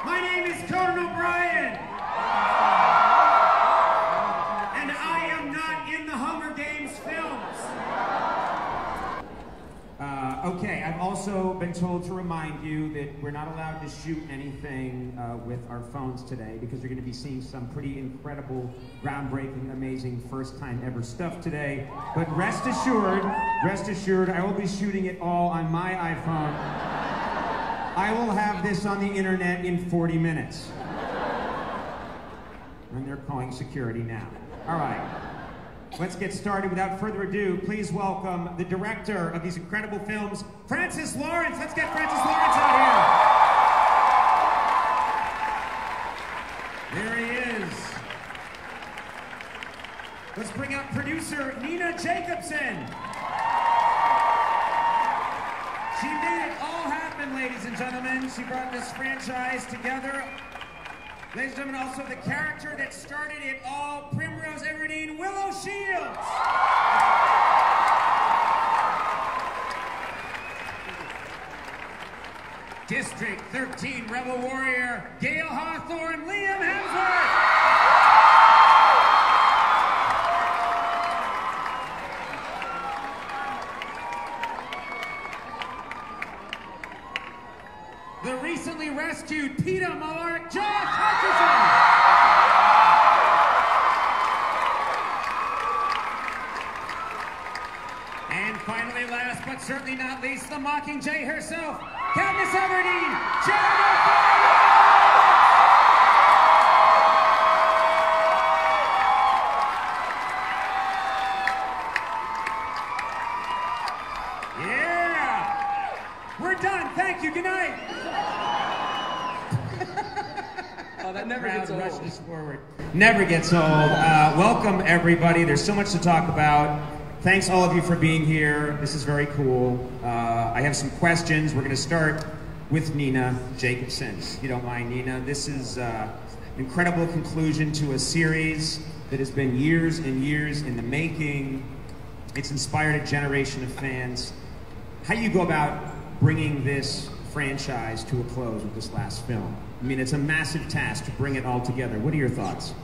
My name is Conan O'Brien. And I am not in the Hunger Games films. Okay, I've also been told to remind you that we're not allowed to shoot anything with our phones today because you're going to be seeing some pretty incredible, groundbreaking, amazing, first-time ever stuff today. But rest assured, I will be shooting it all on my iPhone. I will have this on the internet in 40 minutes. And they're calling security now. All right. Let's get started. Without further ado, please welcome the director of these incredible films, Francis Lawrence. Let's get Francis Lawrence out here. There he is. Let's bring out producer Nina Jacobson. She made it all happen, ladies and gentlemen. She brought this franchise together. Ladies and gentlemen, also the character that started it all, Primrose Everdeen, Willow Shields. District 13 Rebel Warrior, Gail Hawthorne, Liam Hemsworth. The recently rescued PETA Malark, Josh Hutcherson. And finally, last but certainly not least, the Mockingjay herself, Katniss Everdeen, Yeah! We're done. Thank you. Good night. Oh, that never gets old. Rushes forward. Never gets old. Welcome, everybody. There's so much to talk about. Thanks, all of you, for being here. This is very cool. I have some questions. We're going to start with Nina Jacobson. If you don't mind, Nina. This is an incredible conclusion to a series that has been years and years in the making. It's inspired a generation of fans. How do you go about bringing this franchise to a close with this last film? I mean, it's a massive task to bring it all together. What are your thoughts?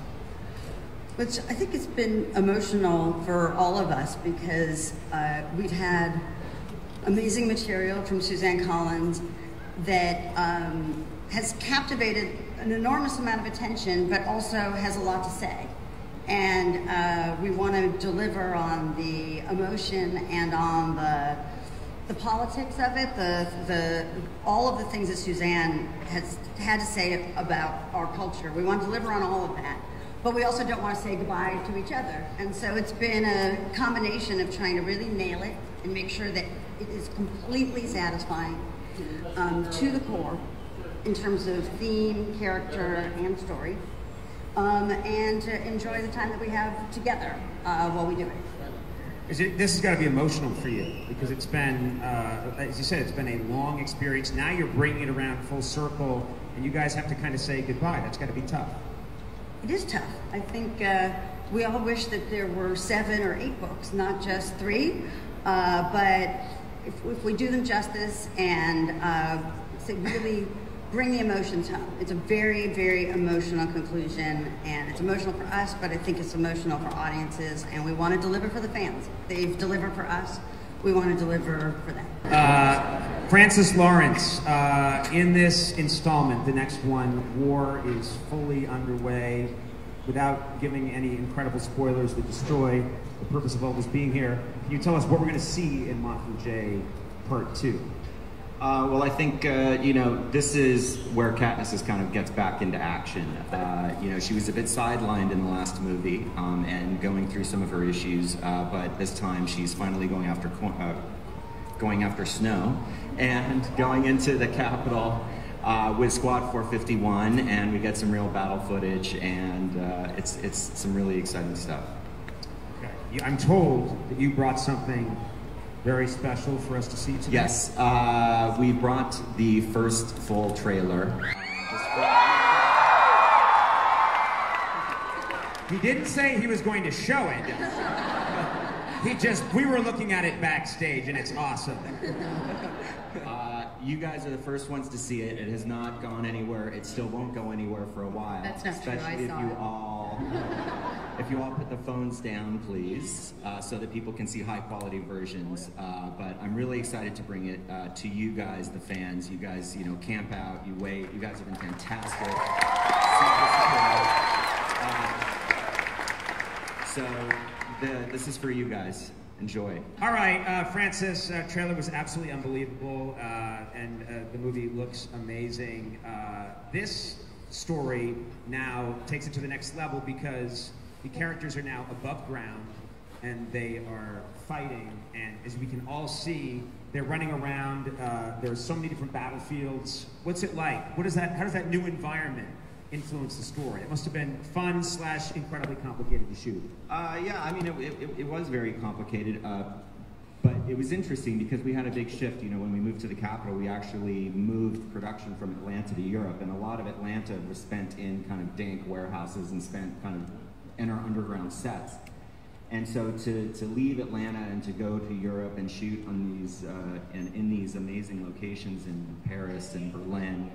Which I think it's been emotional for all of us because we've had amazing material from Suzanne Collins that has captivated an enormous amount of attention, but also has a lot to say. And we want to deliver on the emotion and on the politics of it, all of the things that Suzanne has had to say about our culture. We want to deliver on all of that, but we also don't want to say goodbye to each other. And so it's been a combination of trying to really nail it and make sure that it is completely satisfying to the core in terms of theme, character, and story, and to enjoy the time that we have together while we do it. This has got to be emotional for you because it's been, as you said, it's been a long experience. Now you're bringing it around full circle, and you guys have to kind of say goodbye. That's got to be tough. It is tough. I think we all wish that there were 7 or 8 books, not just 3. But if we do them justice and really bring the emotions home. It's a very, very emotional conclusion, and it's emotional for us, but I think it's emotional for audiences, and we want to deliver for the fans. They've delivered for us. We want to deliver for them. Francis Lawrence, in this installment, the next one, war is fully underway. Without giving any incredible spoilers that destroy the purpose of all this being here, can you tell us what we're going to see in Mockingjay Part 2? Well, I think, you know, this is where Katniss kind of gets back into action. You know, she was a bit sidelined in the last movie and going through some of her issues, but this time she's finally going after Snow and going into the Capitol with Squad 451, and we get some real battle footage, and it's some really exciting stuff. Okay. I'm told that you brought something very special for us to see today. Yes, we brought the first full trailer. He didn't say he was going to show it. We were looking at it backstage, and it's awesome. You guys are the first ones to see it. It has not gone anywhere. It still won't go anywhere for a while. That's not true. Especially I saw if you all put the phones down, please, so that people can see high-quality versions. But I'm really excited to bring it to you guys, the fans. You guys, camp out, you wait. You guys have been fantastic. This is for you guys. Enjoy. All right, Francis, trailer was absolutely unbelievable, and the movie looks amazing. This story now takes it to the next level because the characters are now above ground and they are fighting, and as we can all see, they're running around. There are so many different battlefields. What's it like? How does that new environment influence the story? It must have been fun / incredibly complicated to shoot. Yeah, I mean, it was very complicated, but it was interesting because we had a big shift. When we moved to the capital, we actually moved production from Atlanta to Europe, and a lot of Atlanta was spent in kind of dank warehouses and spent kind of in our underground sets. And so to leave Atlanta and to go to Europe and shoot on these and in these amazing locations in Paris and Berlin,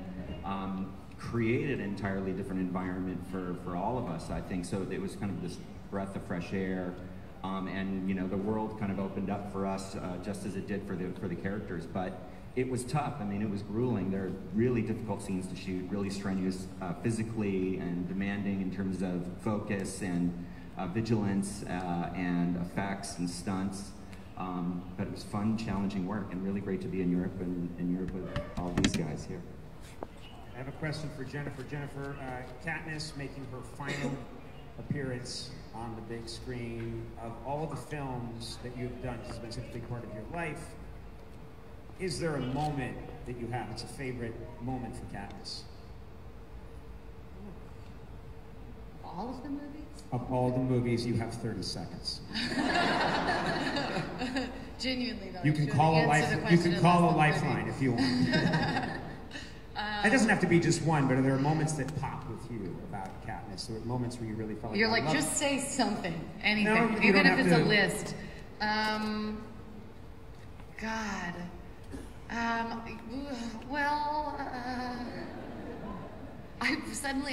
created an entirely different environment for all of us, I think. So it was kind of this breath of fresh air, and the world kind of opened up for us just as it did for the characters. But it was tough. I mean, it was grueling. There are really difficult scenes to shoot, really strenuous physically and demanding in terms of focus and vigilance and effects and stunts. But it was fun, challenging work, and really great to be in Europe and in Europe with all these guys here. I have a question for Jennifer. Jennifer, Katniss making her final appearance on the big screen. Of all the films that you've done, this has been such a big part of your life, is there a moment that you have that's a favorite moment for Katniss? All of the movies? Of all the movies, you have 30 seconds. Genuinely, though. You can call a lifeline if you want. It doesn't have to be just one, but are there moments that pop with you about Katniss? There are moments where you really felt like you're like, just say something, anything, No, even if it's a list. God.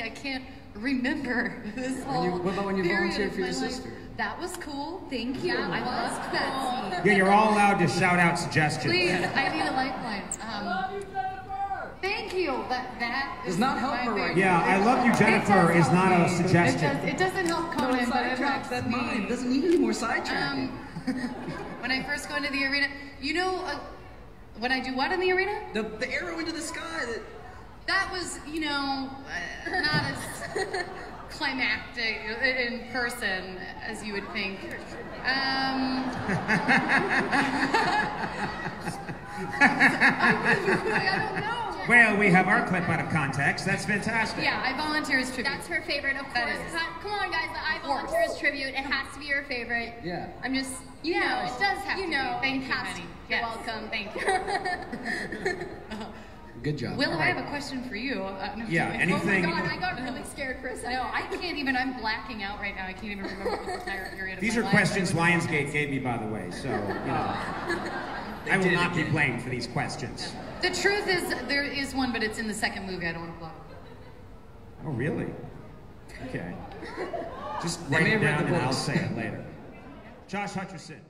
I can't remember this whole What about when you period volunteered of for your my life. sister? That was cool. Thank you. I loved that. Yeah, you're all allowed to shout out suggestions. Please, I need a lifeline. Thank you. That does not help her right now. Yeah, I love you, Jennifer, is not a suggestion. It doesn't help Conan, but it helps That's me. mine. It doesn't need any more sidetracking. When I first go into the arena, when I do what in the arena? The arrow into the sky. That was, not as climactic in person as you would think. I don't know. Well, we have our clip out of context. That's fantastic. Yeah, I volunteer as tribute. That's her favorite, of That course. is. Come on, guys, the I volunteer as tribute. It has to be your favorite. Yeah. I'm just, it does have to be. Thank you, it has honey. to. Yes. You're welcome. Thank you. Good job. Willow, I have a question for you. Yeah, anything. Oh my God, I got really scared for a second. No, I can't even. I'm blacking out right now. I can't even remember the entire period of These my are life. questions Lionsgate gave me, by the way, so, I will not be playing for these questions. The truth is, there is one, but it's in the second movie. I don't want to block. Oh, really? Okay. Just They write may it have read down the and I'll books. say it later. Josh Hutcherson.